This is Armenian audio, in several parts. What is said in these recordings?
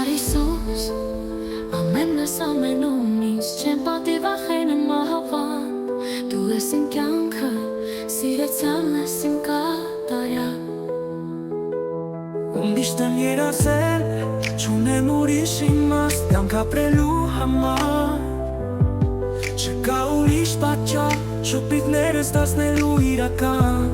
համար Հիսուս, ամենս ամենում ինձ չեմ պատիվախենում մահվան, դու ես իմ կյանքը, սիրեցյալ ես իմ կատարյալ։ Միշտ եմ երազել, չունեմ ուրիշ իմաստ, կյանք ապրելու համար, չկա ուրիշ պատճառ, շփիթներս դարձնելու իրական։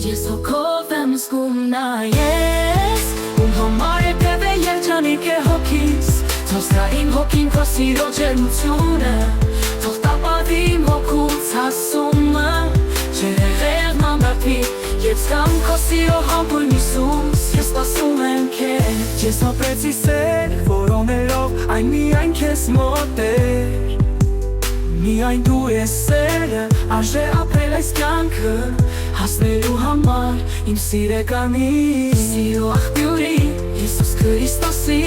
Ես հոգով եմ զգում նա ես, ում համար երբևէ երջանիկ է հոգիս, թող զգա իմ հոգին քո սիրո ջերմությունը, թող տապալվի իմ հոգուց հասումը, ջերեղեղն անդարձվի, երբ զգամ քո սիրո համբույն Հիսուս, ես սպասում եմ քեզ։ Ես ապրեցի սեր, որոնելով այն միայն քեզ մոտ էր, միայն դու ես սերը, արժե ապրել այս կյանքը, հասնելու համար իմ սիրեկանի, սիրո աղբյուրի, Հիսուս Քրիստոսի։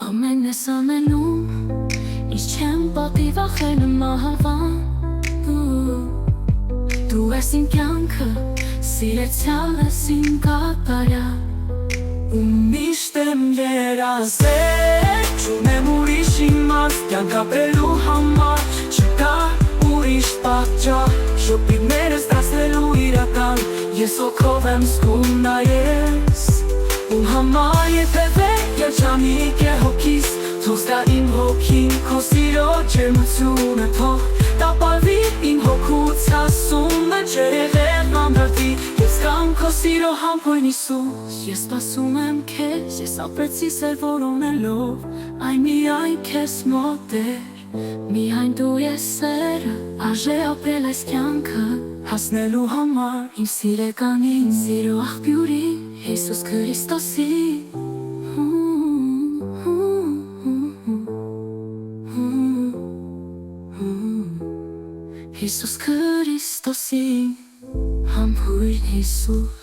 Ամեն ես ամենում, ինձ չեմ պատիվախենում մահվան, դու ես իմ կյանքը, սիրեցյալ ես իմ կատարյալ։ Միշտ եմ երազել, չունեմ ուրիշ իմաստ, կյանք ապրելու համար, չկա ուրիշ պատճառ, շփիթներս դարձնելու իրական, ես հոգով եմ զգում նա ես, ում համար երբևէ երջանիկ է հոգիս, թող զգա իմ հոգին քո սիրո ջերմությունը, թող տապալվի իմ հոգուց հասումը, ջերեղեղն անդարձվի, ես զգամ քո սիրո համբույն Հիսուս, ես սպասում եմ քեզ, ես ապրեցի սեր որոնելով այն միայն քեզ մոտ էր, միայն դու ես սերը, արժե ապրել այս կյանքը, հասնելու համար իմ սիրեկանին, սիրո աղբյուրի, Հիսուս Քրիստոսի։ Հիսուս Քրիստոսի, համբույն Հիսուս։